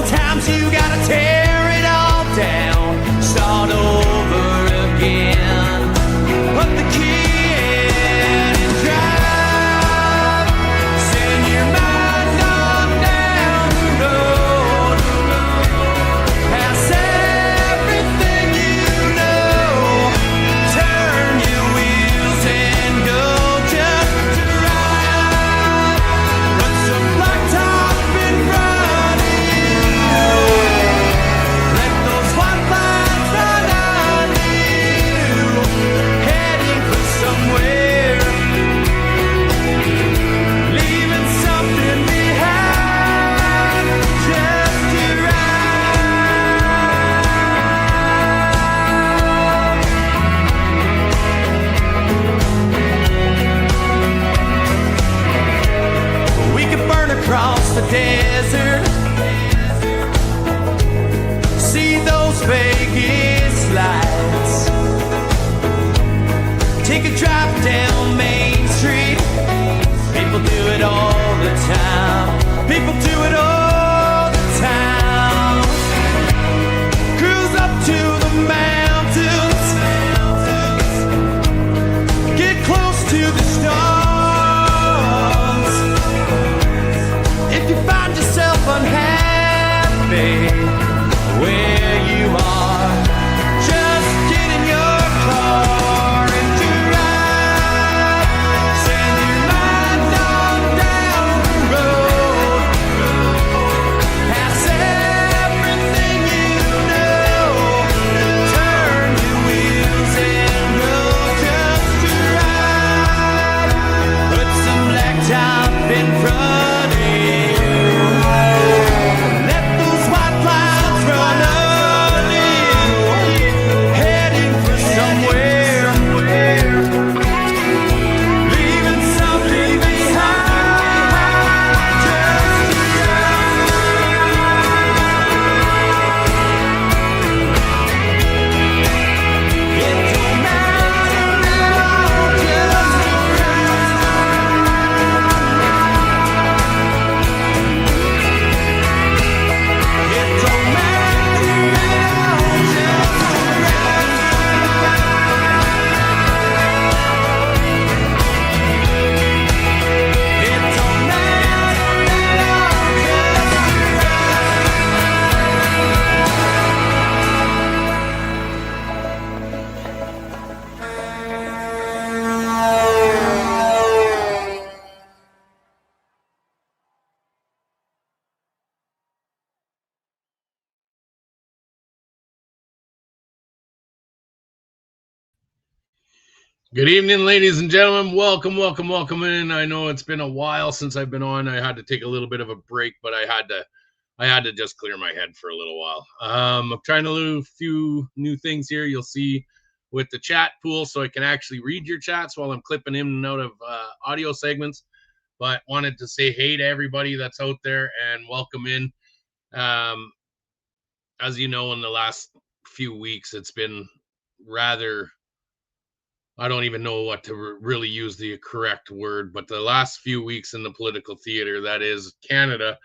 Sometimes you gotta tear it all down, start over again. Put the key in and drive. Send your mind on down the road, past everything you know. Turn your wheels and go just right. Put some blacktop in front of you. Let those white lines run under you. Heading for somewhere, leaving something behind just to ride. We could burn across the desert, see those Vegas lights, take a drive down Main Street. People do it all the time. People do it all the time. Cruise up to the mountains, get close to the stars. If you find yourself unhappy where you are, just get in your car and drive. Send your mind on down the road, past everything you know. Turn your wheels and go just right. Put some blacktop in front of you. Let those white clouds run under you. Heading for somewhere, leaving something behind just to ride. It don't matter now, just to ride. It don't matter now, just to ride. It don't matter now, just to ride. Good evening, ladies and gentlemen. Welcome in. I know it's been a while since I've been on. I had to take a little bit of a break, but I had to just clear my head for a little while. I'm trying to do a few new things here. You'll see with the chat pool, so I can actually read your chats while I'm clipping in and out of audio segments. But wanted to say hey to everybody that's out there and welcome in. As you know, in the last few weeks, it's been rather, I don't even know what to really use the correct word, but the last few weeks in the political theater, that is Canada,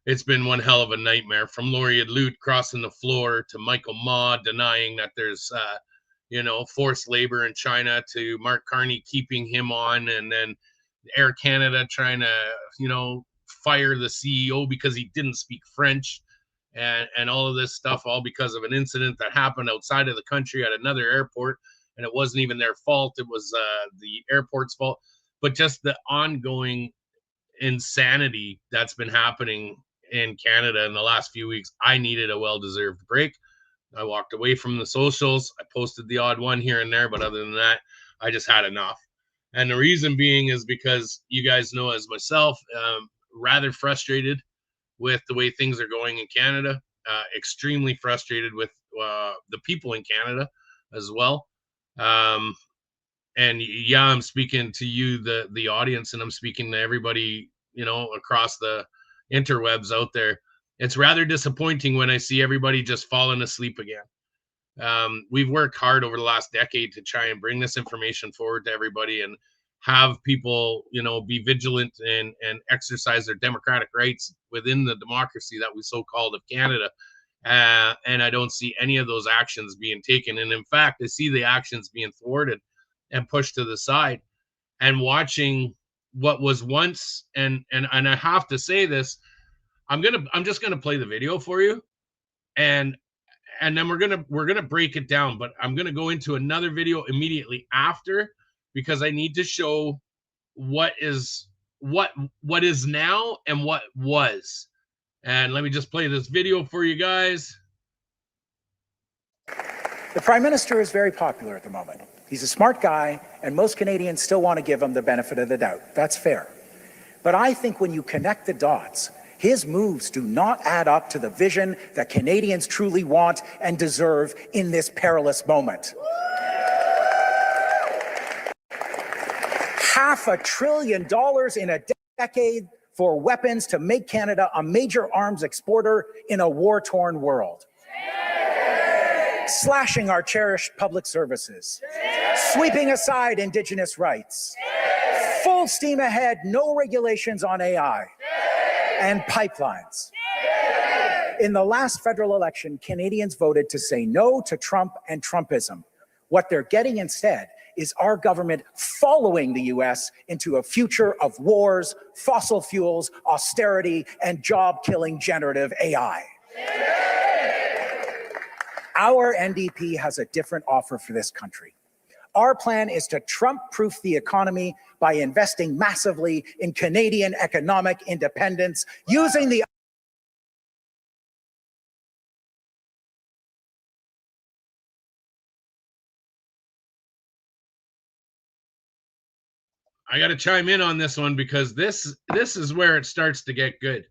it's been one hell of a nightmare. From Laurie Lute crossing the floor to Michael Ma denying that there's, forced labor in China, to Mark Carney keeping him on, and then Air Canada trying to, fire the CEO because he didn't speak French, and all of this stuff, all because of an incident that happened outside of the country at another airport. And it wasn't even their fault. It was the airport's fault. But just the ongoing insanity that's been happening in Canada in the last few weeks, I needed a well-deserved break. I walked away from the socials. I posted the odd one here and there, but other than that, I just had enough. And the reason being is because you guys know, as myself, rather frustrated with the way things are going in Canada, extremely frustrated with the people in Canada as well. And yeah, I'm speaking to you, the audience, and I'm speaking to everybody, across the interwebs out there. It's rather disappointing when I see everybody just falling asleep again. We've worked hard over the last decade to try and bring this information forward to everybody. And have people, you know, be vigilant and exercise their democratic rights within the democracy that we so called of Canada. And I don't see any of those actions being taken. And in fact, I see the actions being thwarted and pushed to the side. And watching what was once, and I have to say this, I'm just gonna play the video for you, and then we're gonna break it down. But I'm gonna go into another video immediately after, because I need to show what is now and what was. And let me just play this video for you guys. The Prime Minister is very popular at the moment. He's a smart guy, and most Canadians still want to give him the benefit of the doubt. That's fair. But I think when you connect the dots, his moves do not add up to the vision that Canadians truly want and deserve in this perilous moment. $500 billion in a decade for weapons to make Canada a major arms exporter in a war-torn world. Slashing our cherished public services. Sweeping aside Indigenous rights. Full steam ahead, no regulations on AI. And pipelines. In the last federal election, Canadians voted to say no to Trump and Trumpism. What they're getting instead is our government following the US into a future of wars, fossil fuels, austerity, and job-killing generative AI. Our NDP has a different offer for this country. Our plan is to Trump-proof the economy by investing massively in Canadian economic independence, using the I got to chime in on this one, because this is where it starts to get good.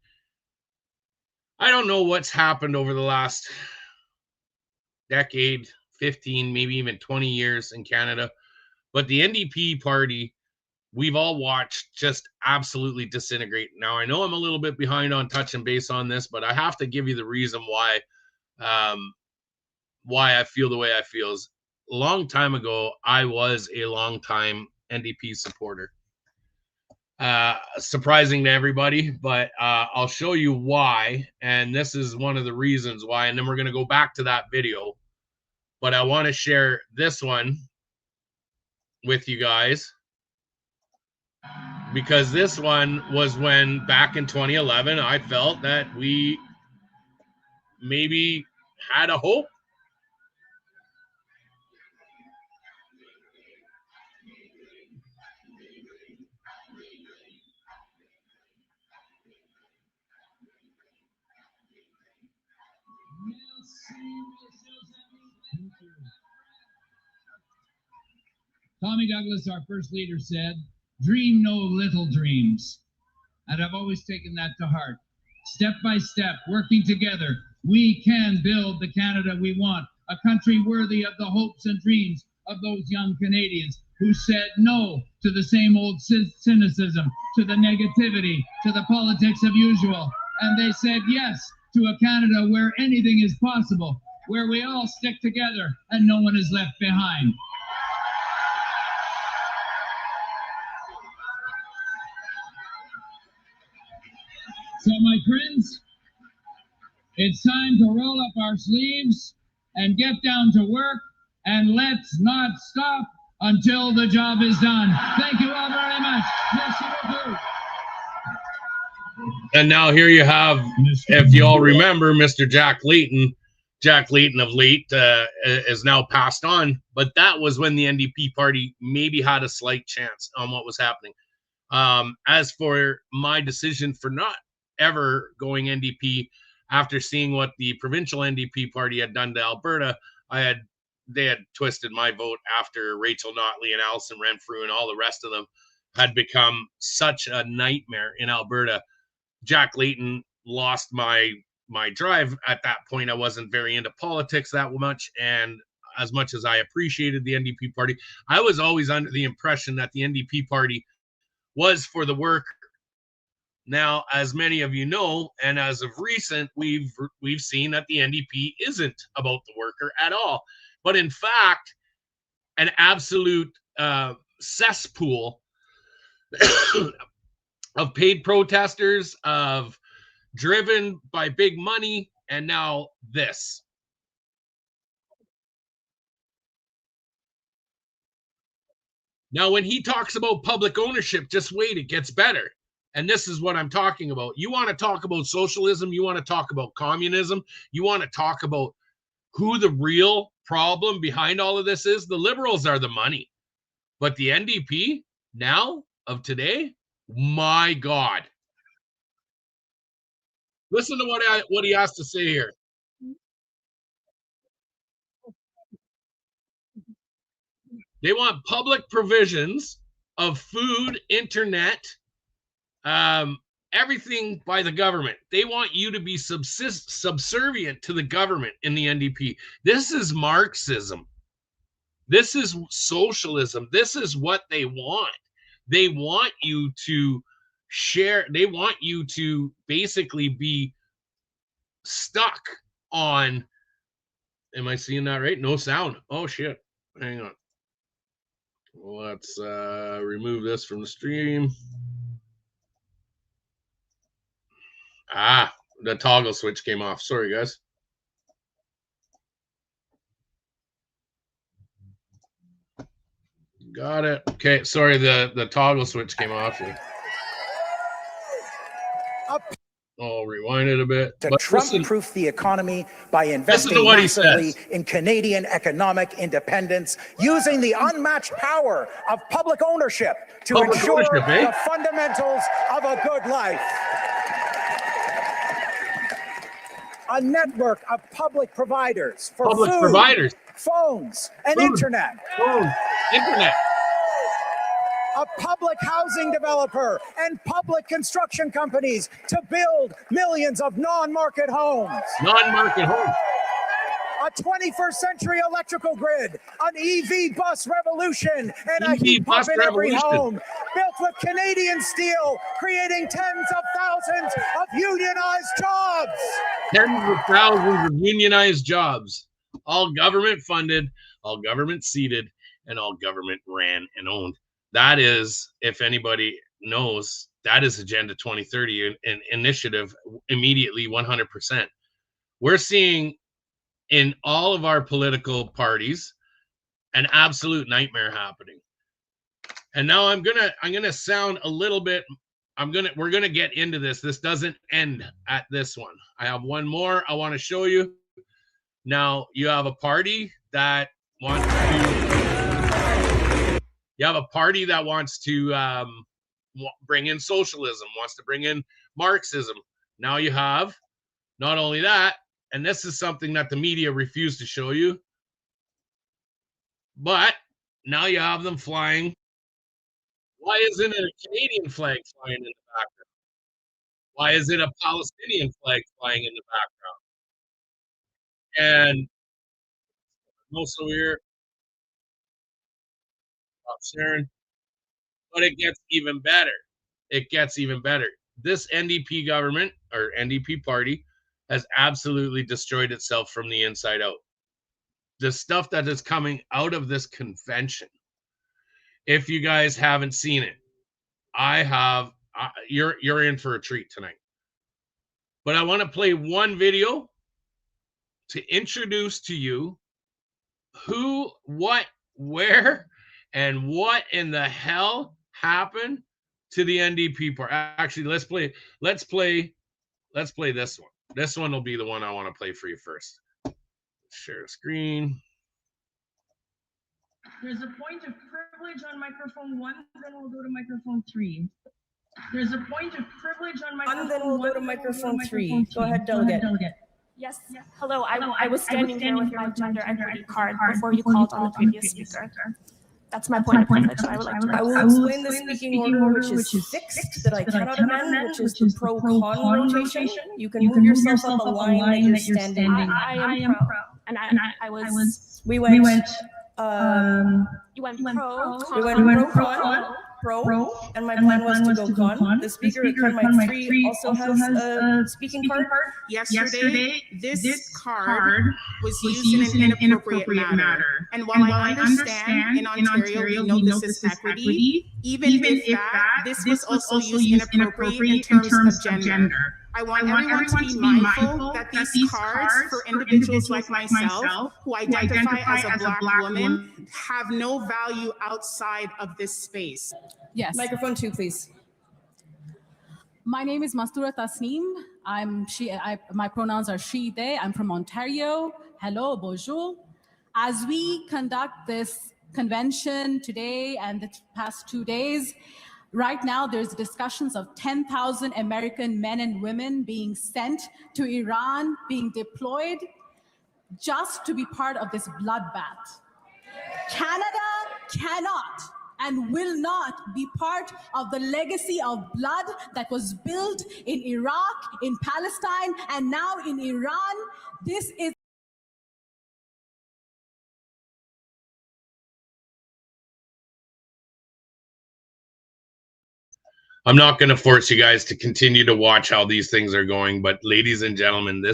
I don't know what's happened over the last decade, 15, maybe even 20 years in Canada, but the NDP party, we've all watched just absolutely disintegrate. Now, I know I'm a little bit behind on touching base on this, but I have to give you the reason why I feel the way I feel. Is a long time ago, I was a long time NDP supporter. Surprising to everybody, but I'll show you why. And this is one of the reasons why. And then we're going to go back to that video. But I want to share this one with you guys, because this one was when, back in 2011, I felt that we maybe had a hope. Tommy Douglas, our first leader, said, "Dream no little dreams." And I've always taken that to heart. Step by step, working together, we can build the Canada we want, a country worthy of the hopes and dreams of those young Canadians who said no to the same old cynicism, to the negativity, to the politics of usual. And they said yes to a Canada where anything is possible, where we all stick together and no one is left behind. So, my friends, it's time to roll up our sleeves and get down to work, and let's not stop until the job is done. Thank you all very much. Merci beaucoup. And now here you have, if you all remember, Mr. Jack Layton. Jack Layton of late is now passed on, but that was when the NDP party maybe had a slight chance on what was happening. As for my decision for not ever going NDP, after seeing what the provincial NDP party had done to Alberta, they had twisted my vote after Rachel Notley and Alison Renfrew and all the rest of them had become such a nightmare in Alberta. Jack Layton lost my drive. At that point, I wasn't very into politics that much, and as much as I appreciated the NDP party, I was always under the impression that the NDP party was for the worker. Now, as many of you know, and as of recent, we've seen that the NDP isn't about the worker at all, but in fact, an absolute cesspool of paid protesters, of driven by big money, and now this. Now, when he talks about public ownership, just wait, it gets better. And this is what I'm talking about. You want to talk about socialism, you want to talk about communism, you want to talk about who the real problem behind all of this is. The liberals are the money. But the NDP now of today, my God. Listen to what he has to say here. They want public provisions of food, internet, everything by the government. They want you to be subservient to the government in the NDP. This is Marxism. This is socialism. This is what they want. They want you to share. They want you to basically be stuck on. Am I seeing that right? No sound. Oh, shit. Hang on. Let's remove this from the stream. The toggle switch came off. Sorry, guys. Got it. Okay, sorry, the toggle switch came off. I'll rewind it a bit. To Trump-proof the economy by investing massively in Canadian economic independence, using the unmatched power of public ownership to ensure the fundamentals of a good life. A network of public providers for food, phones, and internet. A public housing developer and public construction companies to build millions of non-market homes. A 21st century electrical grid, an EV bus revolution, and a heat pump in every home, built with Canadian steel, creating tens of thousands of unionized jobs. Tens of thousands of unionized jobs, all government funded, all government seated, and all government ran and owned. That is, if anybody knows, that is Agenda 2030 an initiative immediately 100%. We're seeing in all of our political parties an absolute nightmare happening. And now I'm gonna sound a little bit. We're gonna get into this. This doesn't end at this one. I have one more I want to show you. Now you have a party that wants to. Bring in socialism, wants to bring in Marxism. Now you have not only that, and this is something that the media refused to show you, but now you have them flying. Why isn't it a Canadian flag flying in the background? Why is it a Palestinian flag flying in the background? And also here, stop sharing. But it gets even better. It gets even better. This NDP government or NDP party has absolutely destroyed itself from the inside out. The stuff that is coming out of this convention, if you guys haven't seen it, I have. You're in for a treat tonight. But I want to play one video to introduce to you who, what, where, and what in the hell happened to the NDP part. Actually, let's play this one. This one will be the one I want to play for you first. Share the screen. There's a point of privilege on microphone 1, then we'll go to microphone 3. There's a point of privilege on microphone 1, then we'll go to microphone 3. Go ahead, delegate. Yes. Hello. I was standing here with my gender identity card before you called on the previous speaker. That's my point of privilege. I would like to. I will explain the speaking order, which is fixed, that I cannot amend, which is the pro-con rotation. You can move yourself up a line that you're standing. I am pro, and I was. We went. You went pro. We went pro, and my plan was to go con. The speaker at con mic 3 also has a speaking card. Yesterday, this card was used in an inappropriate manner. And while I understand in Ontario we know this is equity, even if that, this was also used inappropriate in terms of gender. I want everyone to be mindful that these cards for individuals like myself who identify as a Black woman have no value outside of this space. Yes. Microphone 2, please. My name is Mastura Tasneem. My pronouns are she, they. I'm from Ontario. Hello, bonjour. As we conduct this convention today and the past 2 days, right now there's discussions of 10,000 American men and women being sent to Iran, being deployed just to be part of this bloodbath. Canada cannot and will not be part of the legacy of blood that was built in Iraq, in Palestine, and now in Iran. This is I'm not going to force you guys to continue to watch how these things are going, but ladies and gentlemen,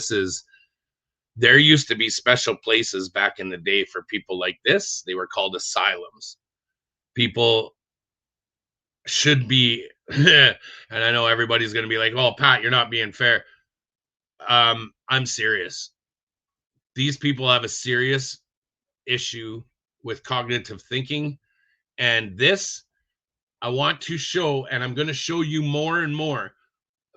there used to be special places back in the day for people like this. They were called asylums. People should be, and I know everybody's going to be like, oh, Pat, you're not being fair. I'm serious. These people have a serious issue with cognitive thinking, and this, I want to show, and I'm going to show you more and more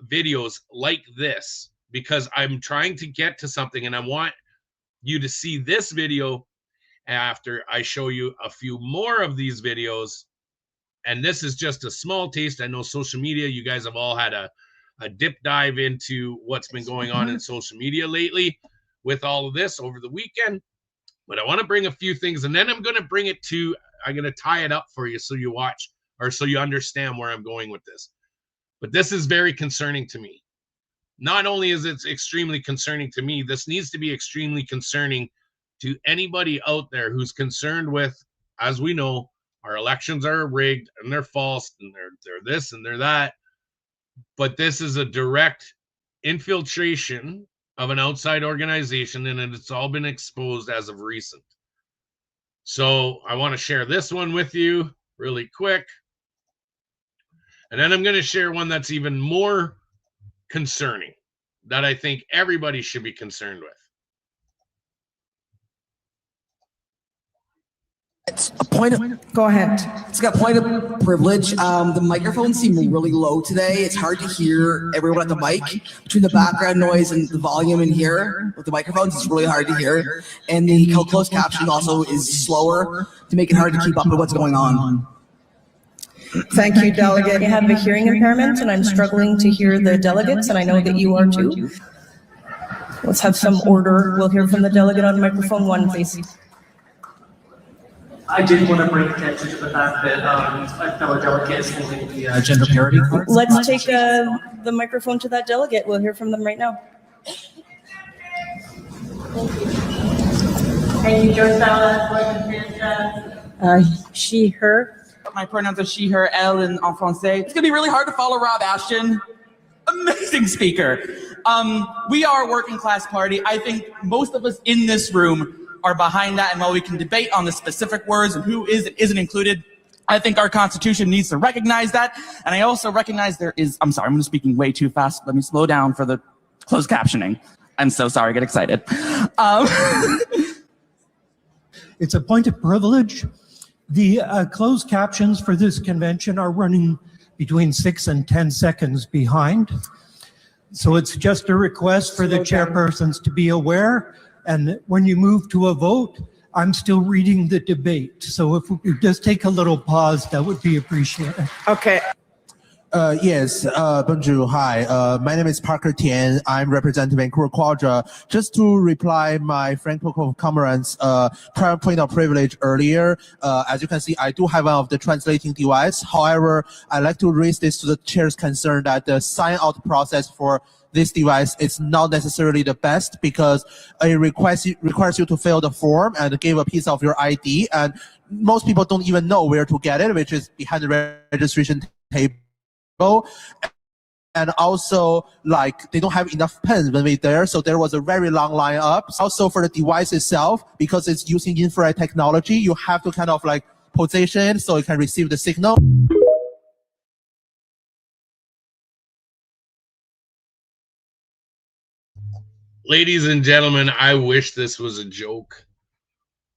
videos like this because I'm trying to get to something, and I want you to see this video after I show you a few more of these videos. And this is just a small taste. I know social media, you guys have all had a dip dive into what's been going on in social media lately with all of this over the weekend. But I want to bring a few things, and then I'm going to tie it up for you so you watch, or so you understand where I'm going with this. But this is very concerning to me. Not only is it extremely concerning to me, this needs to be extremely concerning to anybody out there who's concerned with, as we know, our elections are rigged and they're false and they're this and they're that. But this is a direct infiltration of an outside organization, and it's all been exposed as of recent. So I want to share this one with you really quick. And then I'm going to share one that's even more concerning that I think everybody should be concerned with. It's a point of, Go ahead. it's got point of privilege. The microphones seem really low today. It's hard to hear everyone at the mic. Between the background noise and the volume in here with the microphones, it's really hard to hear. And the closed captioning also is slower to make it hard to keep up with what's going on. Thank you, delegate. I have a hearing impairment and I'm struggling to hear the delegates, and I know that you are too. Let's have some order. We'll hear from the delegate on microphone 1, please. I did want to bring attention to the fact that a fellow delegate is holding the gender parity card. Let's take the microphone to that delegate. We'll hear from them right now. Thank you, Josella. She, her. My pronouns are she, her, elle in français. It's gonna be really hard to follow Rob Ashton. Amazing speaker. We are a working class party. I think most of us in this room are behind that, and while we can debate on the specific words and who is and isn't included, I think our Constitution needs to recognize that. And I also recognize I'm sorry, I'm speaking way too fast. Let me slow down for the closed captioning. I'm so sorry, I get excited. It's a point of privilege. The closed captions for this convention are running between 6 and 10 seconds behind. So it's just a request for the chairpersons to be aware. And when you move to a vote, I'm still reading the debate. So if we could just take a little pause, that would be appreciated. Okay. Yes, bonjour, hi. My name is Parker Tian. I'm representing Vancouver Quadra. Just to reply my Franco comrades prior point of privilege earlier, as you can see, I do have one of the translating device. However, I'd like to raise this to the chair's concern that the sign out process for this device is not necessarily the best because it requires you to fill the form and give a piece of your ID, and most people don't even know where to get it, which is behind the registration table. And also, like, they don't have enough pens when we're there, so there was a very long line up. Also, for the device itself, because it's using infrared technology, you have to kind of like position so it can receive the signal. Ladies and gentlemen, I wish this was a joke.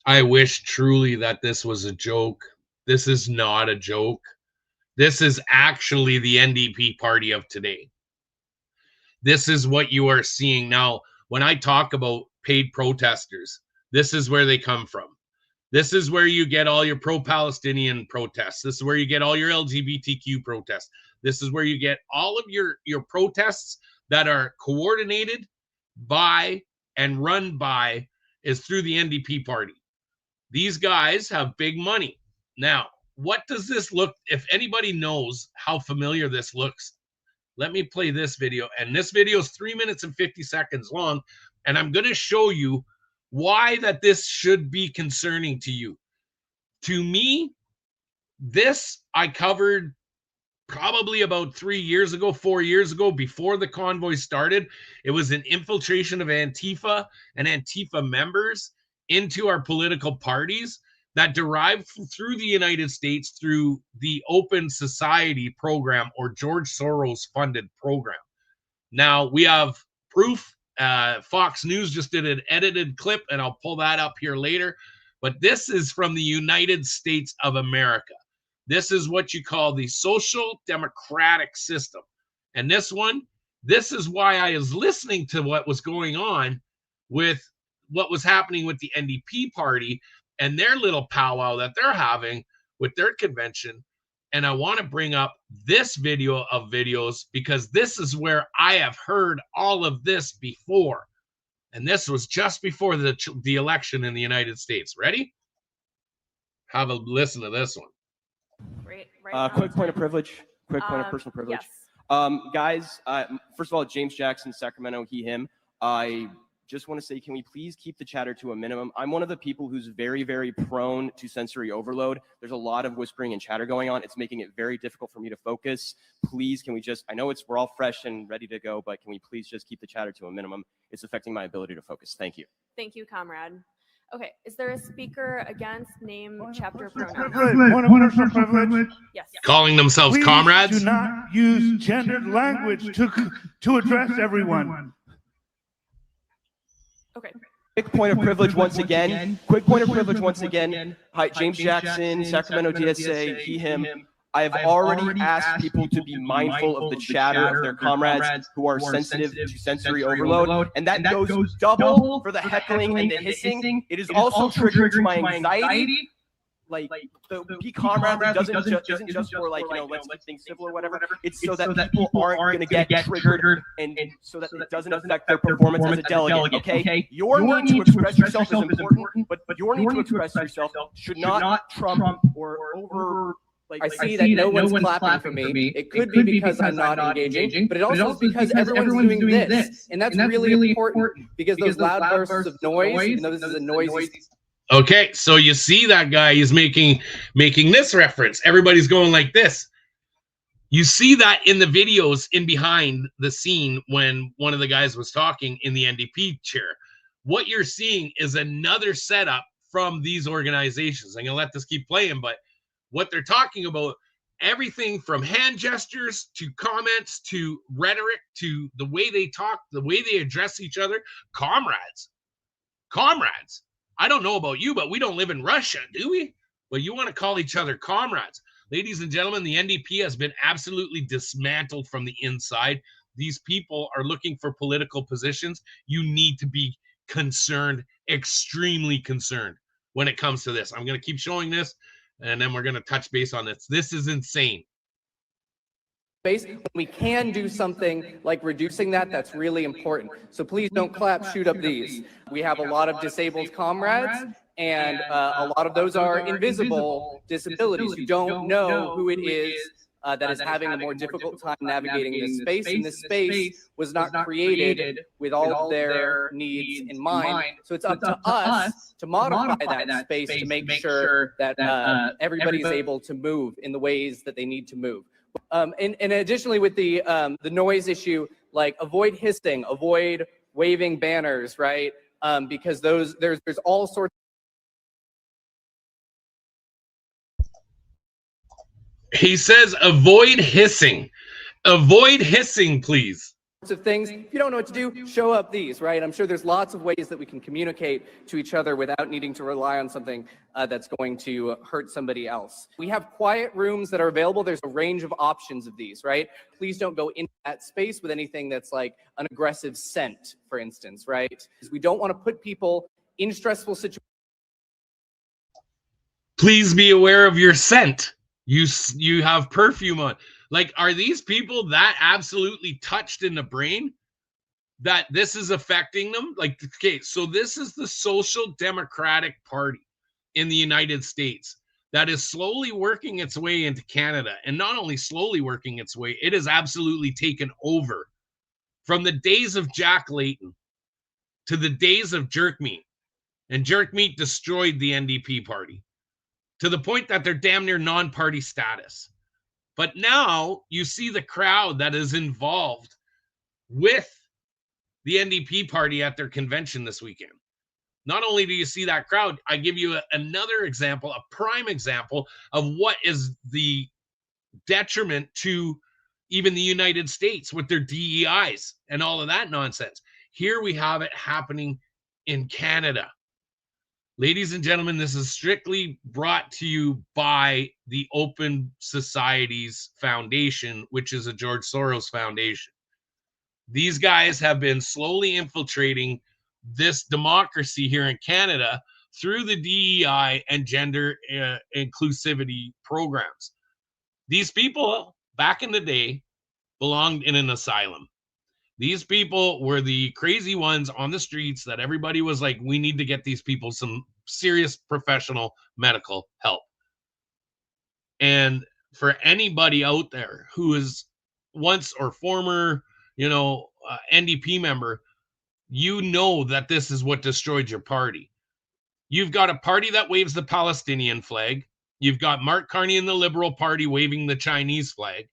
I wish truly that this was a joke. This is not a joke. This is actually the NDP party of today. This is what you are seeing now. When I talk about paid protesters, this is where they come from. This is where you get all your pro-Palestinian protests. This is where you get all your LGBTQ protests. This is where you get all of your protests that are coordinated by and run by is through the NDP party. These guys have big money. Now, what does this look, if anybody knows how familiar this looks, let me play this video. And this video is 3 minutes and 50 seconds long. And I'm going to show you why that this should be concerning to you. To me, this I covered probably about 3 years ago, 4 years ago, before the convoy started. It was an infiltration of Antifa and Antifa members into our political parties that derived through the United States through the Open Society program, or George Soros funded program. Now we have proof. Fox News just did an edited clip, and I'll pull that up here later. But this is from the United States of America. This is what you call the social democratic system. And this is why I was listening to what was going on with what was happening with the NDP party and their little powwow that they're having with their convention. And I want to bring up this video of videos because this is where I have heard all of this before. And this was just before the election in the United States. Ready? Have a listen to this one. Quick point of privilege. Quick point of personal privilege. Yes. Guys, first of all, James Jackson, Sacramento, he, him. I just want to say, can we please keep the chatter to a minimum? I'm one of the people who's very, very prone to sensory overload. There's a lot of whispering and chatter going on. It's making it very difficult for me to focus. Please, can we just, I know we're all fresh and ready to go, but can we please just keep the chatter to a minimum? It's affecting my ability to focus. Thank you. Thank you, comrade. Okay, is there a speaker against name, chapter, pronoun? Personal privilege. Yes. Calling themselves Please comrades? do not use gendered language to address everyone. Okay. Quick point of privilege once again. Quick point of privilege once again. Hi, James Jackson, Sacramento DSA, he, him. I have already asked people to be mindful of the chatter of their comrades who are sensitive to sensory overload, and that goes double for the heckling and the hissing. It is also triggered to my anxiety. Like the be comrade isn't just for like, you know, let's keep things civil or whatever. It's so that people aren't going to get triggered and so that it doesn't affect their performance as a delegate. Okay, your need to express yourself is important, but your need to express yourself should not trump or over. I see that no one's clapping for me. It could be because I'm not engaging, but it also is because everyone's doing this. And that's really important because those loud bursts of noise, even though this is a noisy... Okay, so you see that guy is making this reference. Everybody's going like this. You see that in the videos in behind the scene when one of the guys was talking in the NDP chair. What you're seeing is another setup from these organizations. I'm going to let this keep playing, but what they're talking about, everything from hand gestures to comments to rhetoric to the way they talk, the way they address each other. Comrades. I don't know about you, but we don't live in Russia, do we? Well, you want to call each other comrades. Ladies and gentlemen, the NDP has been absolutely dismantled from the inside. These people are looking for political positions. You need to be concerned, extremely concerned when it comes to this. I'm going to keep showing this, and then we're going to touch base on this. This is insane. When we can do something like reducing that, that's really important. So please don't clap, shoot up these. We have a lot of disabled comrades, and a lot of those are invisible disabilities. You don't know who it is that is having a more difficult time navigating this space, and this space was not created with all of their needs in mind. So it's up to us to modify that space to make sure that everybody is able to move in the ways that they need to move. And additionally, with the noise issue, like avoid hissing, avoid waving banners, right? Because there's all sorts. He says avoid hissing. Avoid hissing, please. of things. If you don't know what to do, show up these, right? I'm sure there's lots of ways that we can communicate to each other without needing to rely on something that's going to hurt somebody else. We have quiet rooms that are available. There's a range of options of these, right? Please don't go into that space with anything that's like an aggressive scent, for instance, right? Because we don't want to put people in stressful situations. Please be aware of your scent. You have perfume on. Like, are these people that absolutely touched in the brain that this is affecting them? Like, okay, so this is the Social Democratic Party in the United States that is slowly working its way into Canada. And not only slowly working its way, it has absolutely taken over. From the days of Jack Layton to the days of Jerkmeat. And Jerkmeat destroyed the NDP party to the point that they're damn near non-party status. But now you see the crowd that is involved with the NDP party at their convention this weekend. Not only do you see that crowd, I give you another example, a prime example of what is the detriment to even the United States with their DEIs and all of that nonsense. Here we have it happening in Canada. Ladies and gentlemen, this is strictly brought to you by the Open Societies Foundation, which is a George Soros foundation. These guys have been slowly infiltrating this democracy here in Canada through the DEI and gender inclusivity programs. These people, back in the day, belonged in an asylum. These people were the crazy ones on the streets that everybody was like, we need to get these people some serious professional medical help. And for anybody out there who is once or former, NDP member, you know that this is what destroyed your party. You've got a party that waves the Palestinian flag. You've got Mark Carney and the Liberal Party waving the Chinese flag.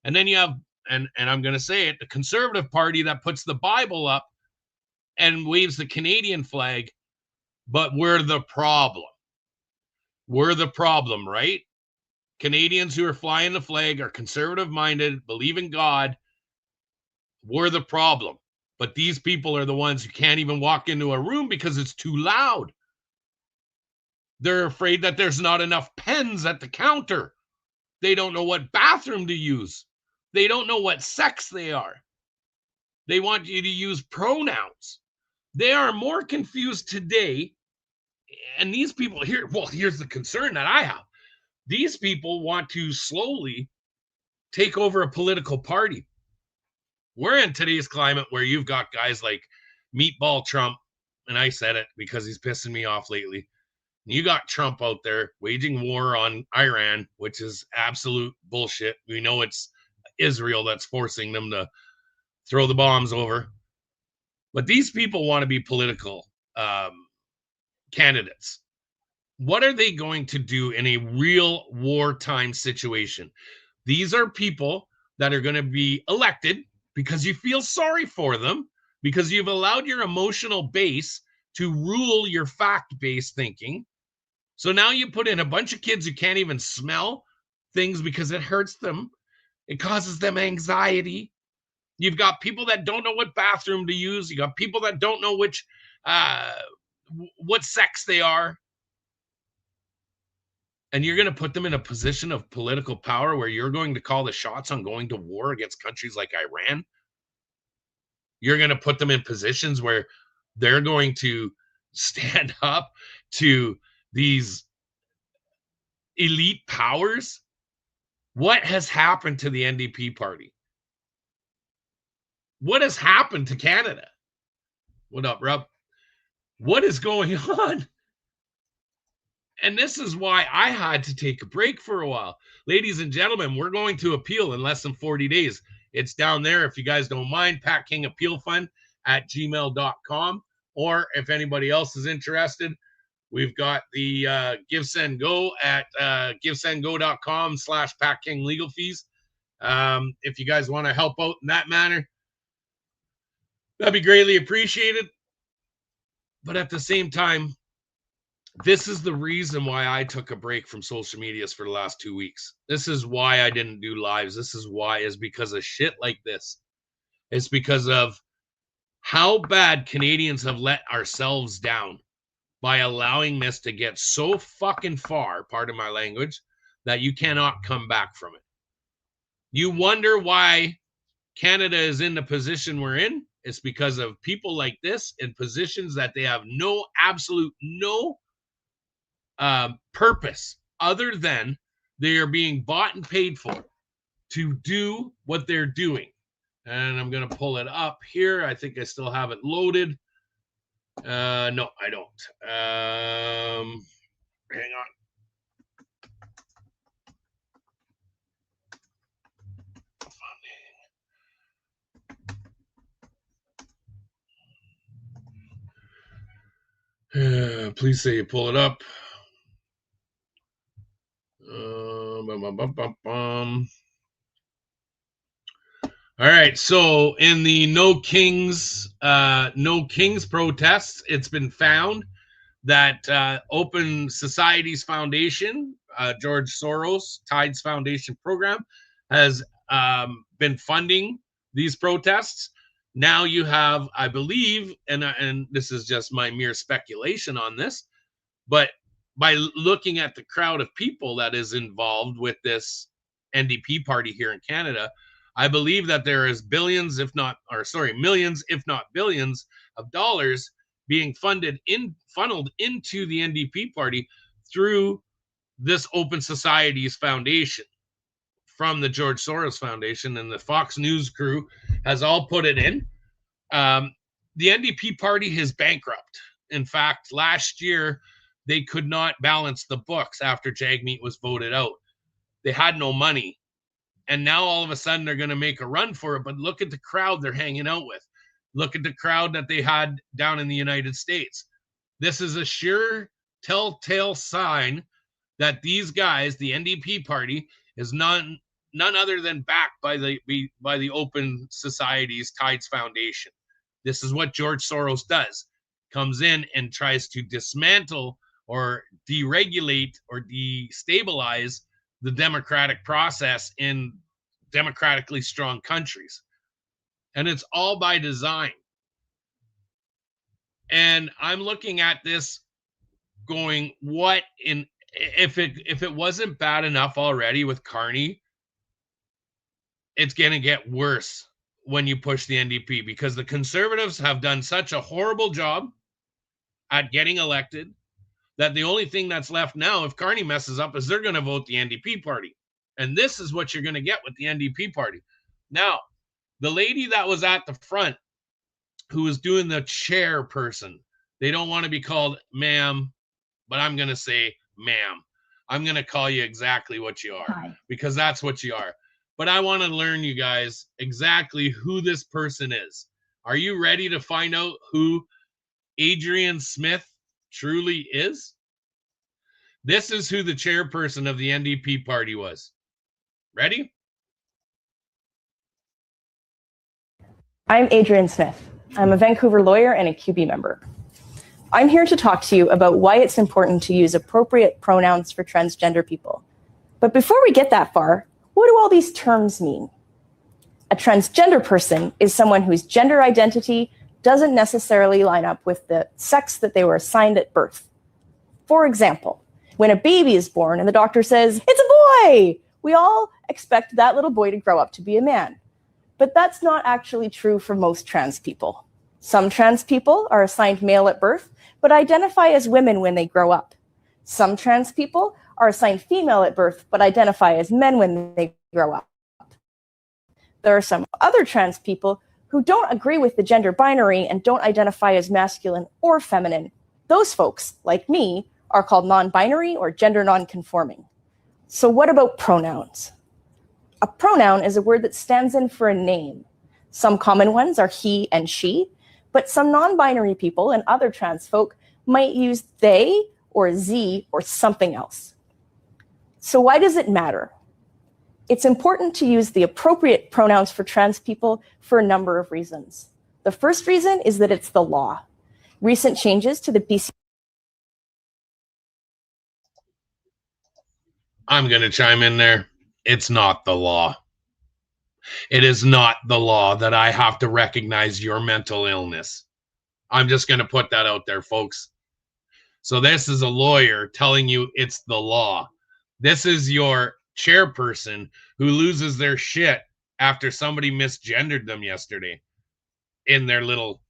And then you have, and I'm going to say it, the Conservative Party that puts the Bible up and waves the Canadian flag. But we're the problem. We're the problem, right? Canadians who are flying the flag are conservative-minded, believe in God. We're the problem. But these people are the ones who can't even walk into a room because it's too loud. They're afraid that there's not enough pens at the counter. They don't know what bathroom to use. They don't know what sex they are. They want you to use pronouns. They are more confused today. And these people here, well, here's the concern that I have. These people want to slowly take over a political party. We're in today's climate where you've got guys like Meatball Trump, and I said it because he's pissing me off lately. You got Trump out there waging war on Iran, which is absolute bullshit. We know it's Israel that's forcing them to throw the bombs over. But these people want to be political candidates. What are they going to do in a real wartime situation? These are people that are going to be elected because you feel sorry for them, because you've allowed your emotional base to rule your fact-based thinking. So now you put in a bunch of kids who can't even smell things because it hurts them. It causes them anxiety. You've got people that don't know what bathroom to use. You got people that don't know which what sex they are. And you're going to put them in a position of political power where you're going to call the shots on going to war against countries like Iran. You're going to put them in positions where they're going to stand up to these elite powers. What has happened to the NDP party? What has happened to Canada? What up, Rob? What is going on? And this is why I had to take a break for a while. Ladies and gentlemen, we're going to appeal in less than 40 days. It's down there. If you guys don't mind, Pat King Appeal Fund at gmail.com. Or if anybody else is interested, we've got the Give Send Go at givesendgo.com/Pat King legal fees. If you guys want to help out in that manner, that'd be greatly appreciated. But at the same time, this is the reason why I took a break from social medias for the last 2 weeks. This is why I didn't do lives. This is why, is because of shit like this. It's because of how bad Canadians have let ourselves down by allowing this to get so fucking far, pardon my language, that you cannot come back from it. You wonder why Canada is in the position we're in. It's because of people like this in positions that they have no purpose other than they are being bought and paid for to do what they're doing. And I'm going to pull it up here. I think I still have it loaded. No, I don't. Hang on. Please say you pull it up. All right, so in the No Kings protests, it's been found that Open Societies Foundation, George Soros Tides Foundation program, has been funding these protests. Now you have, I believe, and this is just my mere speculation on this, but by looking at the crowd of people that is involved with this NDP party here in Canada, I believe that there is millions, if not billions of dollars being funneled into the NDP party through this Open Societies Foundation from the George Soros Foundation, and the Fox News crew has all put it in. The NDP party is bankrupt. In fact, last year, they could not balance the books after Jagmeet was voted out. They had no money. And now all of a sudden they're going to make a run for it. But look at the crowd they're hanging out with. Look at the crowd that they had down in the United States. This is a sure telltale sign that these guys, the NDP party, is none other than backed by the Open Societies Tides Foundation. This is what George Soros does. Comes in and tries to dismantle or deregulate or destabilize the democratic process in democratically strong countries. And it's all by design. And I'm looking at this going, if it wasn't bad enough already with Carney, it's going to get worse when you push the NDP, because the Conservatives have done such a horrible job at getting elected that the only thing that's left now, if Carney messes up, is they're going to vote the NDP party. And this is what you're going to get with the NDP party. Now, the lady that was at the front, who was doing the chairperson, they don't want to be called ma'am, but I'm going to say ma'am. I'm going to call you exactly what you are, because that's what you are. But I want to learn, you guys, exactly who this person is. Are you ready to find out who Adrian Smith truly is? This is who the chairperson of the NDP party was. Ready? I'm Adrian Smith. I'm a Vancouver lawyer and a QB member. I'm here to talk to you about why it's important to use appropriate pronouns for transgender people. But before we get that far, what do all these terms mean? A transgender person is someone whose gender identity doesn't necessarily line up with the sex that they were assigned at birth. For example, when a baby is born and the doctor says, "It's a boy," we all expect that little boy to grow up to be a man. But that's not actually true for most trans people. Some trans people are assigned male at birth, but identify as women when they grow up. Some trans people are assigned female at birth, but identify as men when they grow up. There are some other trans people who don't agree with the gender binary and don't identify as masculine or feminine. Those folks, like me, are called non-binary or gender non-conforming. So what about pronouns? A pronoun is a word that stands in for a name. Some common ones are he and she, but some non-binary people and other trans folk might use they or ze or something else. So why does it matter? It's important to use the appropriate pronouns for trans people for a number of reasons. The first reason is that it's the law. Recent changes to the BC. I'm going to chime in there. It's not the law. It is not the law that I have to recognize your mental illness. I'm just going to put that out there, folks. So this is a lawyer telling you it's the law. This is your chairperson who loses their shit after somebody misgendered them yesterday in their little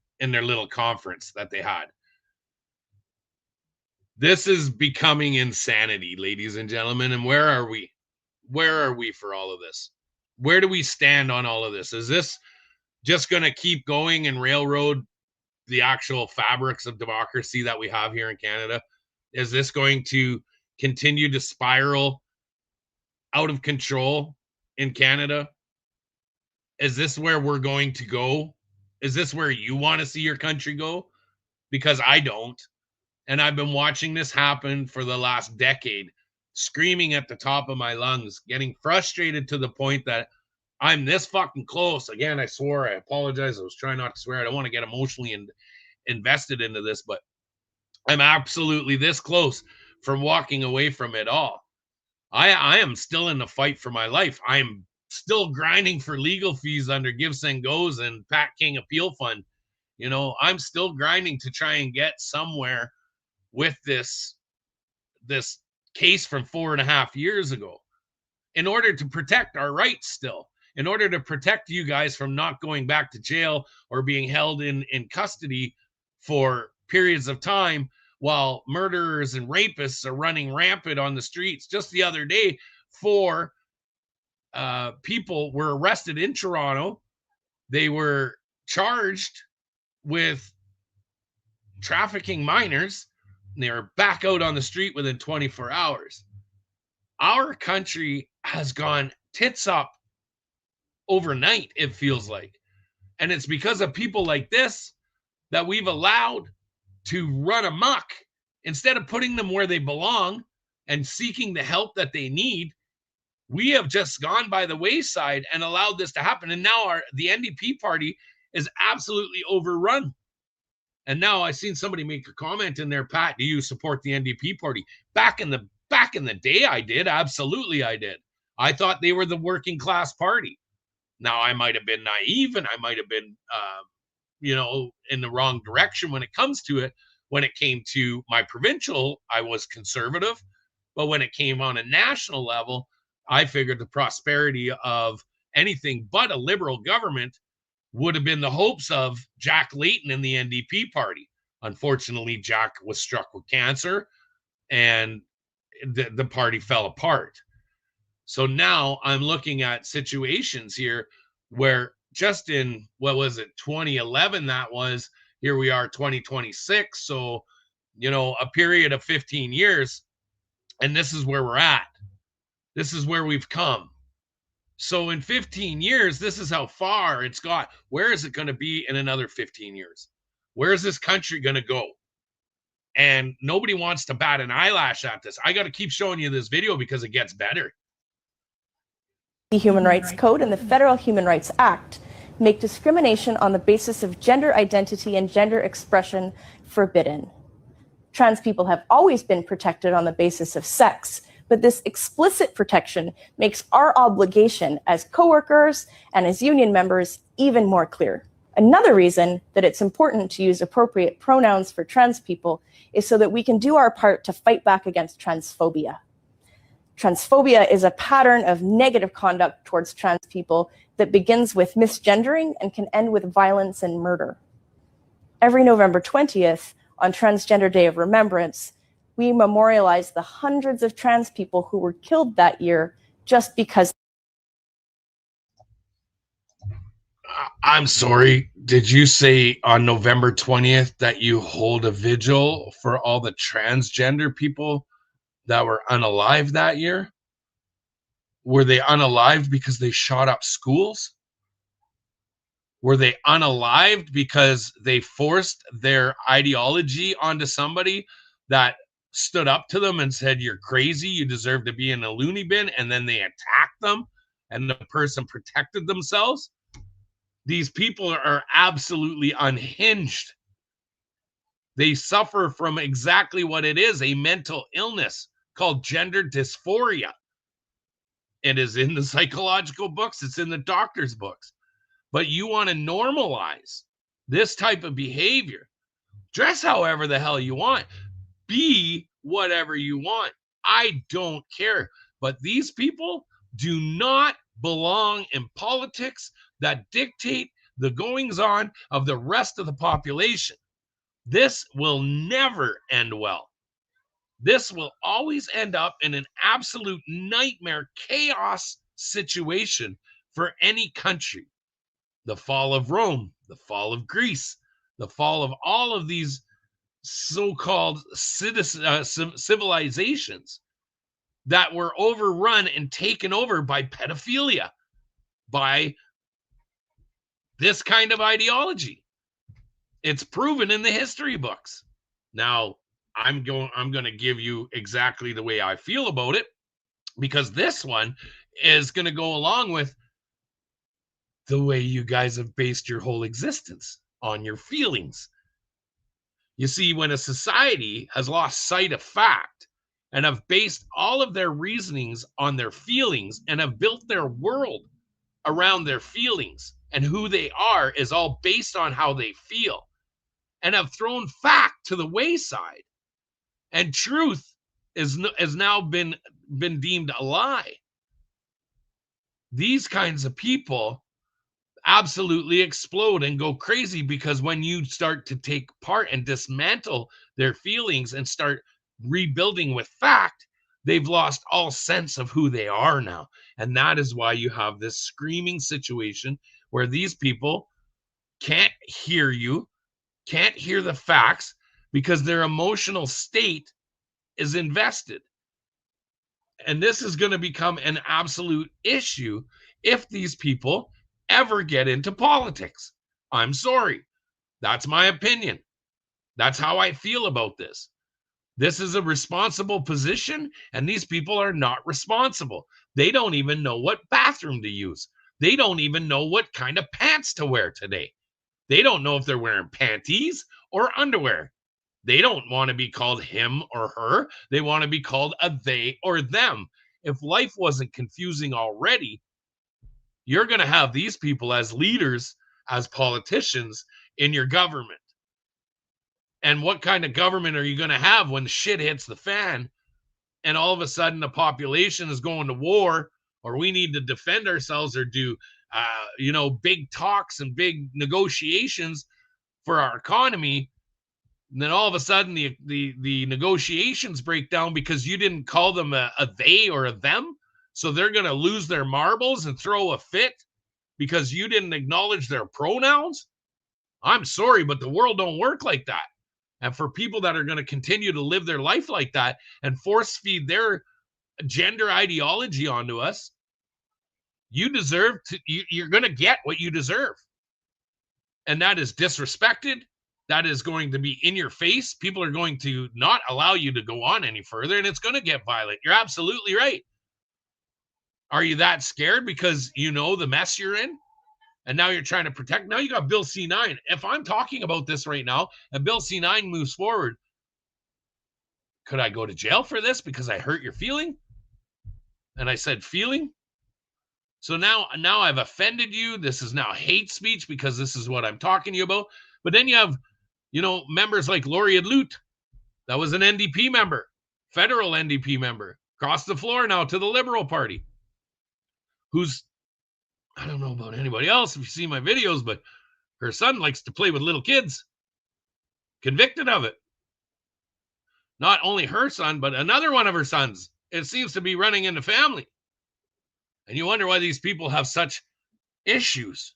conference that they had. This is becoming insanity, ladies and gentlemen. And where are we? Where are we for all of this? Where do we stand on all of this? Is this just going to keep going and railroad the actual fabrics of democracy that we have here in Canada? Is this going to continue to spiral out of control in Canada? Is this where we're going to go? Is this where you want to see your country go? Because I don't. And I've been watching this happen for the last decade, screaming at the top of my lungs, getting frustrated to the point that I'm this fucking close. Again, I swore. I apologize. I was trying not to swear. I don't want to get emotionally invested into this, but I'm absolutely this close from walking away from it all. I am still in the fight for my life. I am still grinding for legal fees under Gives and Goes and Pat King Appeal Fund. You know, I'm still grinding to try and get somewhere with this case from 4.5 years ago in order to protect our rights still, in order to protect you guys from not going back to jail or being held in custody for periods of time while murderers and rapists are running rampant on the streets. Just the other day, 4 people were arrested in Toronto. They were charged with trafficking minors. And they were back out on the street within 24 hours. Our country has gone tits up overnight, it feels like. And it's because of people like this that we've allowed to run amok. Instead of putting them where they belong and seeking the help that they need, we have just gone by the wayside and allowed this to happen. And now the NDP party is absolutely overrun. And now I've seen somebody make a comment in there, Pat, do you support the NDP party? Back in the day, I did. Absolutely, I did. I thought they were the working class party. Now, I might have been naive and I might have been, in the wrong direction when it comes to it. When it came to my provincial, I was conservative. But when it came on a national level, I figured the prosperity of anything but a liberal government would have been the hopes of Jack Layton and the NDP party. Unfortunately, Jack was struck with cancer and the party fell apart. So now I'm looking at situations here where just in, 2011, here we are 2026. So, a period of 15 years, and this is where we're at. This is where we've come. So in 15 years, this is how far it's got. Where is it going to be in another 15 years? Where is this country going to go? And nobody wants to bat an eyelash at this. I got to keep showing you this video because it gets better. The Human Rights Code and the Federal Human Rights Act make discrimination on the basis of gender identity and gender expression forbidden. Trans people have always been protected on the basis of sex, but this explicit protection makes our obligation as coworkers and as union members even more clear. Another reason that it's important to use appropriate pronouns for trans people is so that we can do our part to fight back against transphobia. Transphobia is a pattern of negative conduct towards trans people that begins with misgendering and can end with violence and murder. Every November 20th, on Transgender Day of Remembrance, we memorialize the hundreds of trans people who were killed that year just because. I'm sorry. Did you say on November 20th that you hold a vigil for all the transgender people that were unalived that year? Were they unalived because they shot up schools? Were they unalived because they forced their ideology onto somebody that stood up to them and said, you're crazy, you deserve to be in a loony bin, and then they attacked them and the person protected themselves? These people are absolutely unhinged. They suffer from exactly what it is, a mental illness called gender dysphoria. It is in the psychological books. It's in the doctor's books. But you want to normalize this type of behavior. Dress however the hell you want. Be whatever you want. I don't care. But these people do not belong in politics that dictate the goings on of the rest of the population. This will never end well. This will always end up in an absolute nightmare, chaos situation for any country. The fall of Rome, the fall of Greece, the fall of all of these so-called civilizations that were overrun and taken over by pedophilia, by this kind of ideology. It's proven in the history books. Now, I'm going to give you exactly the way I feel about it, because this one is going to go along with the way you guys have based your whole existence on your feelings. You see, when a society has lost sight of fact and have based all of their reasonings on their feelings and have built their world around their feelings, and who they are is all based on how they feel, and have thrown fact to the wayside, and truth is now been deemed a lie. These kinds of people absolutely explode and go crazy, because when you start to take part and dismantle their feelings and start rebuilding with fact, they've lost all sense of who they are now. And that is why you have this screaming situation where these people can't hear you, can't hear the facts, because their emotional state is invested. And this is going to become an absolute issue if these people ever get into politics. I'm sorry. That's my opinion. That's how I feel about this. This is a responsible position, and these people are not responsible. They don't even know what bathroom to use. They don't even know what kind of pants to wear today. They don't know if they're wearing panties or underwear. They don't want to be called him or her. They want to be called a they or them. If life wasn't confusing already, you're going to have these people as leaders, as politicians in your government. And what kind of government are you going to have when shit hits the fan and all of a sudden the population is going to war, or we need to defend ourselves, or do big talks and big negotiations for our economy? And then all of a sudden the negotiations break down because you didn't call them a they or a them. So they're going to lose their marbles and throw a fit because you didn't acknowledge their pronouns. I'm sorry, but the world don't work like that. And for people that are going to continue to live their life like that and force feed their gender ideology onto us, you're going to get what you deserve. And that is disrespected. That is going to be in your face. People are going to not allow you to go on any further, and it's going to get violent. You're absolutely right. Are you that scared because you know the mess you're in? And now you're trying to protect. Now you got Bill C9. If I'm talking about this right now and Bill C9 moves forward, could I go to jail for this because I hurt your feeling? And I said feeling. So now I've offended you. This is now hate speech because this is what I'm talking to you about. But then you have, members like Laurie Lute. That was an NDP member, federal NDP member, across the floor now to the Liberal Party, who's, I don't know about anybody else if you see my videos, but her son likes to play with little kids. Convicted of it. Not only her son, but another one of her sons. It seems to be running in the family. And you wonder why these people have such issues.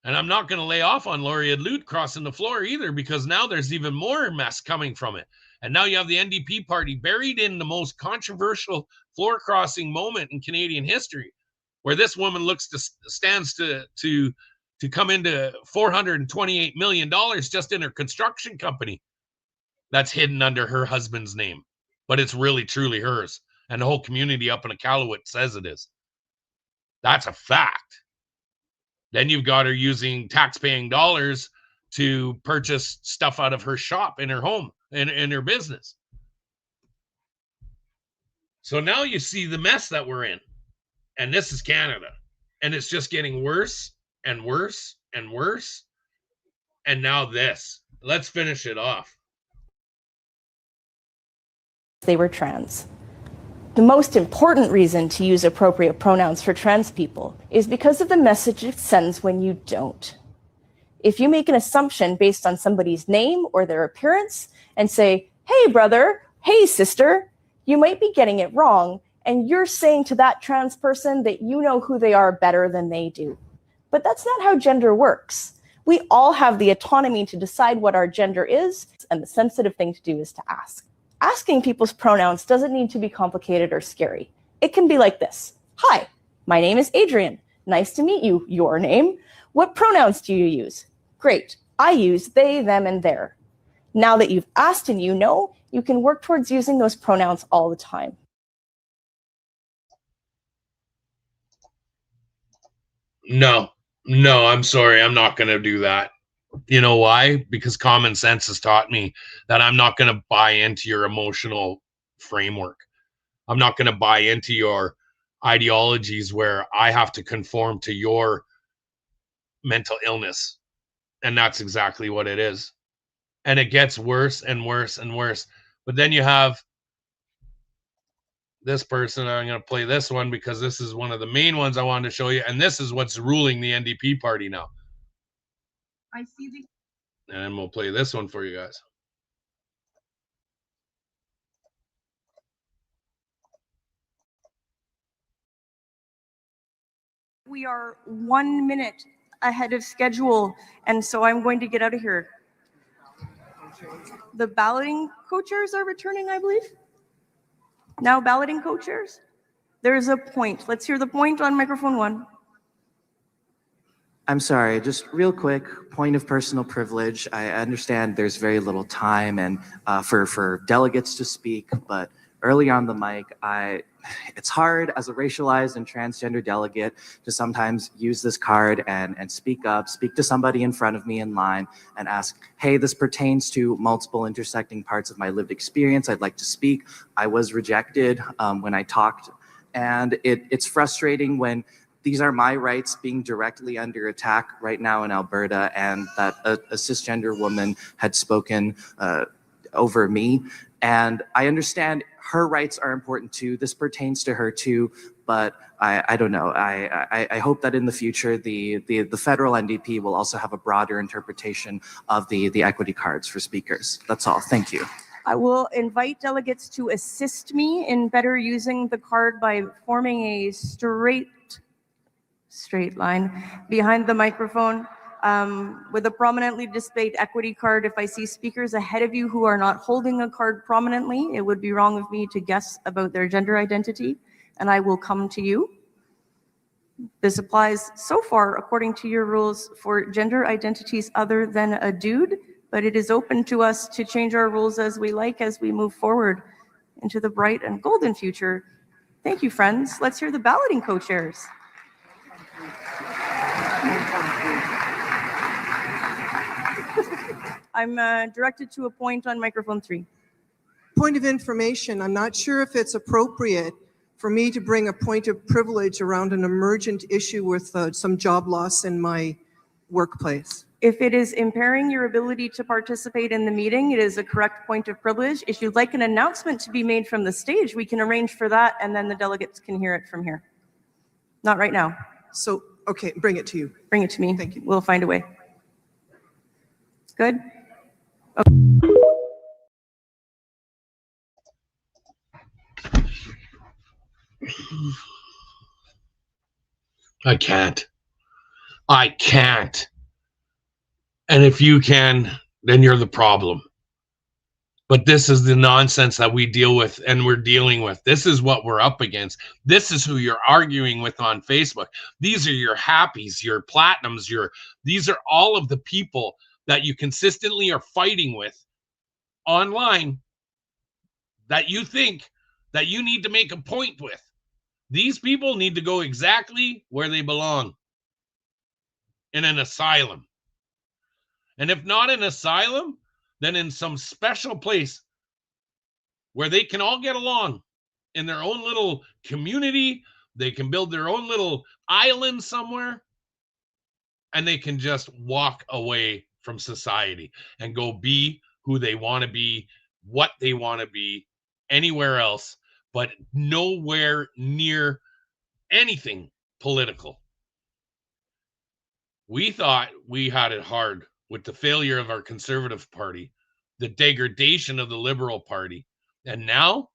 And I'm not going to lay off on Laurie Lute crossing the floor either, because now there's even more mess coming from it. And now you have the NDP party buried in the most controversial floor crossing moment in Canadian history, where this woman stands to come into $428 million just in her construction company that's hidden under her husband's name. But it's really, truly hers. And the whole community up in Iqaluit says it is. That's a fact. Then you've got her using tax-paying dollars to purchase stuff out of her shop in her home, in her business. So now you see the mess that we're in. And this is Canada. And it's just getting worse and worse and worse. And now this. Let's finish it off. They were trans. The most important reason to use appropriate pronouns for trans people is because of the message it sends when you don't. If you make an assumption based on somebody's name or their appearance and say, hey brother, hey sister, you might be getting it wrong, and you're saying to that trans person that you know who they are better than they do. But that's not how gender works. We all have the autonomy to decide what our gender is, and the sensitive thing to do is to ask. Asking people's pronouns doesn't need to be complicated or scary. It can be like this. Hi, my name is Adrian. Nice to meet you. Your name? What pronouns do you use? Great. I use they, them, and their. Now that you've asked and you know, you can work towards using those pronouns all the time. No, I'm sorry. I'm not going to do that. You know why? Because common sense has taught me that I'm not going to buy into your emotional framework. I'm not going to buy into your ideologies where I have to conform to your mental illness. And that's exactly what it is. And it gets worse and worse and worse. But then you have this person. I'm going to play this one because this is one of the main ones I wanted to show you. And this is what's ruling the NDP party now. I see the And we'll play this one for you guys. We are 1 minute ahead of schedule, and so I'm going to get out of here. The balloting co-chairs are returning, I believe. Now balloting co-chairs. There's a point. Let's hear the point on microphone 1. I'm sorry, just real quick, point of personal privilege. I understand there's very little time and for delegates to speak, but early on the mic, it's hard as a racialized and transgender delegate to sometimes use this card and speak up, speak to somebody in front of me in line and ask, hey, this pertains to multiple intersecting parts of my lived experience. I'd like to speak. I was rejected when I talked, and it's frustrating when these are my rights being directly under attack right now in Alberta, and that a cisgender woman had spoken over me. And I understand her rights are important too. This pertains to her too, but I don't know. I hope that in the future, the federal NDP will also have a broader interpretation of the equity cards for speakers. That's all. Thank you. I will invite delegates to assist me in better using the card by forming a straight line behind the microphone with a prominently displayed equity card. If I see speakers ahead of you who are not holding a card prominently, it would be wrong of me to guess about their gender identity, and I will come to you. This applies so far, according to your rules, for gender identities other than a dude, but it is open to us to change our rules as we like as we move forward into the bright and golden future. Thank you, friends. Let's hear the balloting co-chairs. I'm directed to a point on microphone 3. Point of information. I'm not sure if it's appropriate for me to bring a point of privilege around an emergent issue with some job loss in my workplace. If it is impairing your ability to participate in the meeting, it is a correct point of privilege. If you'd like an announcement to be made from the stage, we can arrange for that, and then the delegates can hear it from here. Not right now. So, okay, bring it to you. Bring it to me. Thank you. We'll find a way. Good? I can't. And if you can, then you're the problem. But this is the nonsense that we deal with and we're dealing with. This is what we're up against. This is who you're arguing with on Facebook. These are your happies, your platinums, these are all of the people that you consistently are fighting with online that you think that you need to make a point with. These people need to go exactly where they belong, in an asylum. And if not an asylum, then in some special place where they can all get along in their own little community They can build their own little island somewhere, and they can just walk away from society and go be who they want to be, what they want to be, anywhere else, but nowhere near anything political. We thought we had it hard with the failure of our Conservative Party, the degradation of the Liberal Party, and now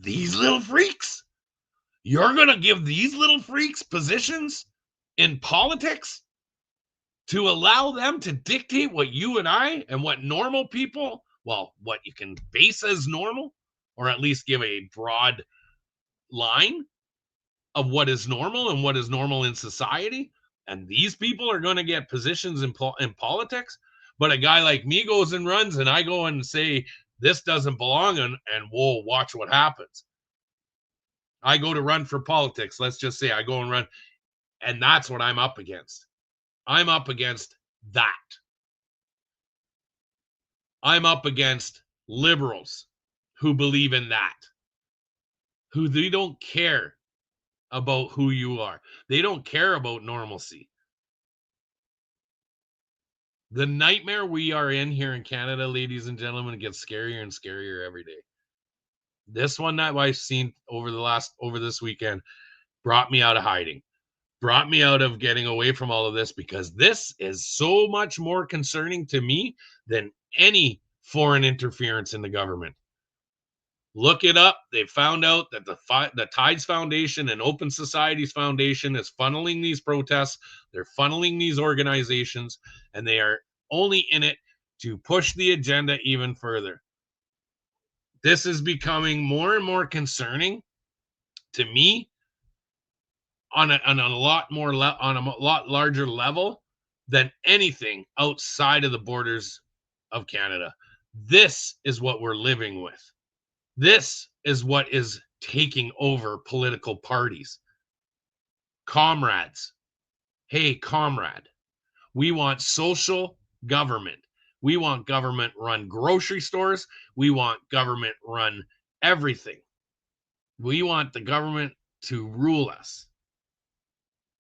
these little freaks, you're going to give these little freaks positions in politics to allow them to dictate what you and I and what normal people, well, what you can base as normal, or at least give a broad line of what is normal and what is normal in society. And these people are going to get positions in politics. But a guy like me goes and runs, and I go and say, this doesn't belong, and we'll watch what happens. I go to run for politics. Let's just say I go and run, and that's what I'm up against. I'm up against that. I'm up against liberals who believe in that, who they don't care about who you are. They don't care about normalcy. The nightmare we are in here in Canada, ladies and gentlemen, gets scarier and scarier every day. This one that I've seen over this weekend brought me out of hiding, brought me out of getting away from all of this, because this is so much more concerning to me than any foreign interference in the government. Look it up. They found out that the Tides Foundation and Open Societies Foundation is funneling these protests. They're funneling these organizations, and they are only in it to push the agenda even further. This is becoming more and more concerning to me on a lot larger level than anything outside of the borders of Canada. This is what we're living with. This is what is taking over political parties. Comrades. Hey, comrade. We want social government. We want government-run grocery stores. We want government-run everything. We want the government to rule us.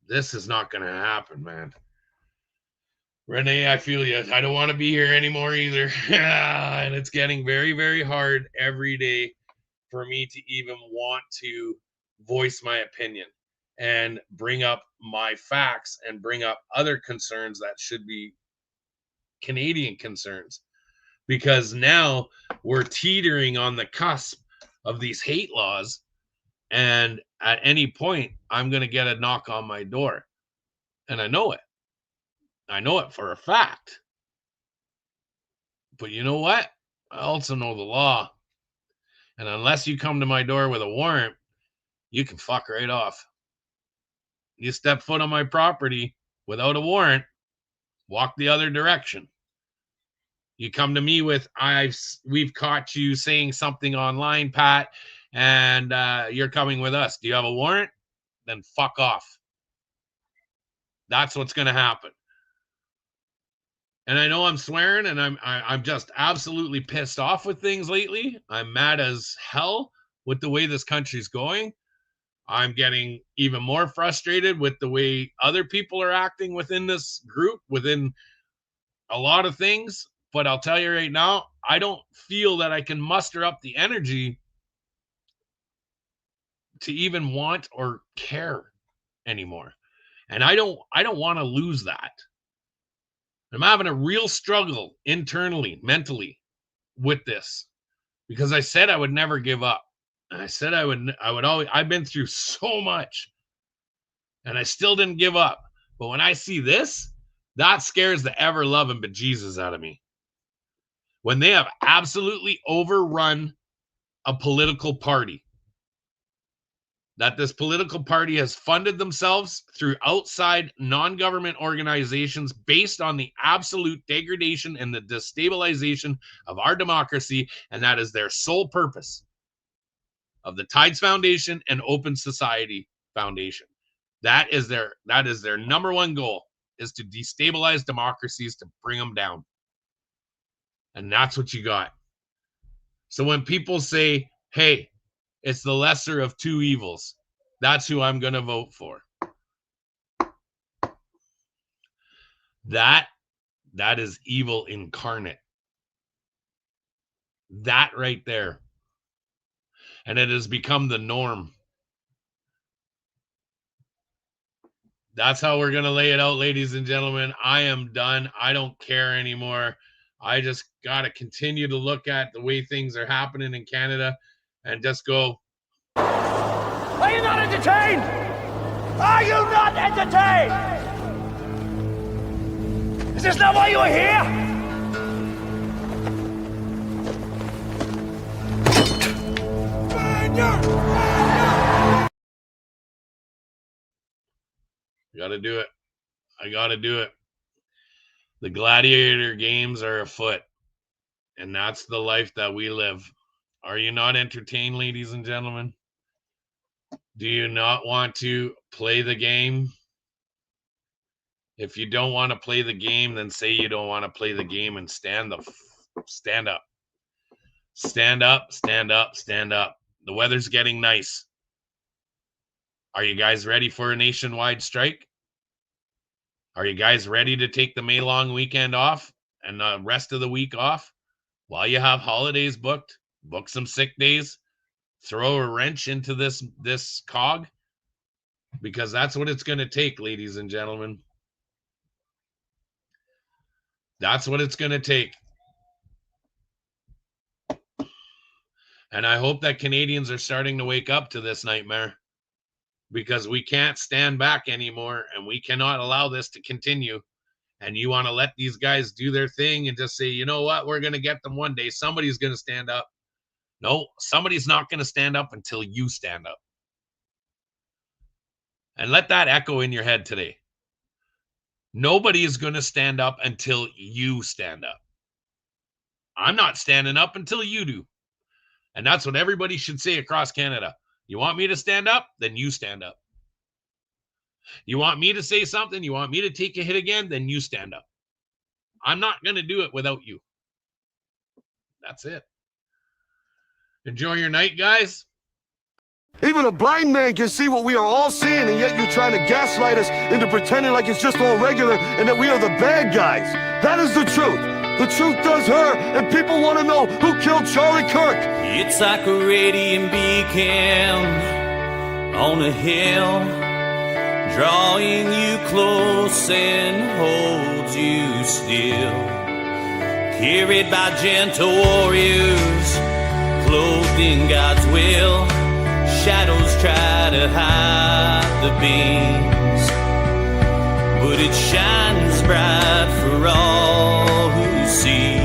This is not going to happen, man. Renee, I feel you. I don't want to be here anymore either. And it's getting very, very hard every day for me to even want to voice my opinion and bring up my facts and bring up other concerns that should be Canadian concerns. Because now we're teetering on the cusp of these hate laws, and at any point I'm going to get a knock on my door. And I know it. I know it for a fact. But you know what? I also know the law. And unless you come to my door with a warrant, you can fuck right off. You step foot on my property without a warrant, walk the other direction. You come to me with, we've caught you saying something online, Pat, and you're coming with us. Do you have a warrant? Then fuck off. That's what's going to happen. And I know I'm swearing, and I'm just absolutely pissed off with things lately. I'm mad as hell with the way this country's going. I'm getting even more frustrated with the way other people are acting within this group, within a lot of things. But I'll tell you right now, I don't feel that I can muster up the energy to even want or care anymore. And I don't want to lose that. I'm having a real struggle internally, mentally with this, because I said I would never give up. And I said I would always, I've been through so much and I still didn't give up. But when I see this, that scares the ever-loving bejesus out of me. When they have absolutely overrun a political party, that this political party has funded themselves through outside non-government organizations based on the absolute degradation and the destabilization of our democracy, and that is their sole purpose, of the Tides Foundation and Open Society Foundation. That is their number one goal, is to destabilize democracies, to bring them down. And that's what you got. So when people say, hey, It's the lesser of two evils. That's who I'm going to vote for. That is evil incarnate. That right there. And it has become the norm. That's how we're going to lay it out, ladies and gentlemen. I am done. I don't care anymore. I just got to continue to look at the way things are happening in Canada and just go. Are you not entertained? Are you not entertained? Is this not why you are here? Gotta do it. I gotta do it. The gladiator games are afoot, and that's the life that we live. Are you not entertained, ladies and gentlemen? Do you not want to play the game? If you don't want to play the game, then say you don't want to play the game and stand up. Stand up. Stand up, stand up, stand up. The weather's getting nice. Are you guys ready for a nationwide strike? Are you guys ready to take the May long weekend off and the rest of the week off? While you have holidays booked, book some sick days, throw a wrench into this cog, because that's what it's going to take, ladies and gentlemen. That's what it's going to take. And I hope that Canadians are starting to wake up to this nightmare, because we can't stand back anymore and we cannot allow this to continue. And you want to let these guys do their thing and just say, you know what, we're going to get them one day. Somebody's going to stand up. No, somebody's not going to stand up until you stand up. And let that echo in your head today. Nobody is going to stand up until you stand up. I'm not standing up until you do. And that's what everybody should say across Canada. You want me to stand up? Then you stand up. You want me to say something? You want me to take a hit again? Then you stand up. I'm not going to do it without you. That's it. Enjoy your night, guys. Even a blind man can see what we are all seeing, and yet you're trying to gaslight us into pretending like it's just all regular and that we are the bad guys. That is the truth. The truth does hurt, and people want to know who killed Charlie Kirk. It's like a radiant beacon on a hill, drawing you close and holds you still. Carried by gentle warriors, clothed in God's will. Shadows try to hide the beams, but it shines bright for all who see.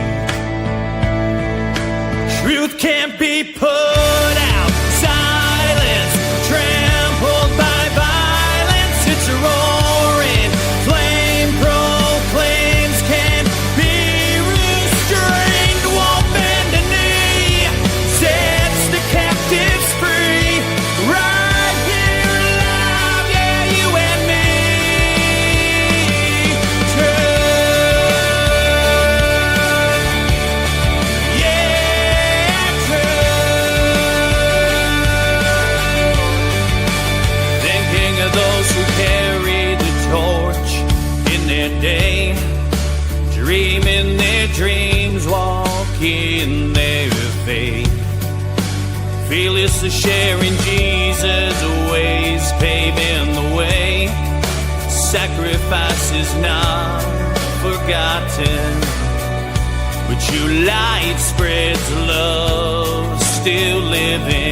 Truth can't be put out, silence trampled by violence. It's a roaring flame, proclaims can't be restrained. Won't bend a knee, sets the captives free. Right here alive, yeah, you and me. Thinking of those who carried the torch in their day, dreaming their dreams, walking their faith. Fearless of sharing Jesus' ways, paving the way. Sacrifice is not forgotten, but your light spreads love, still living.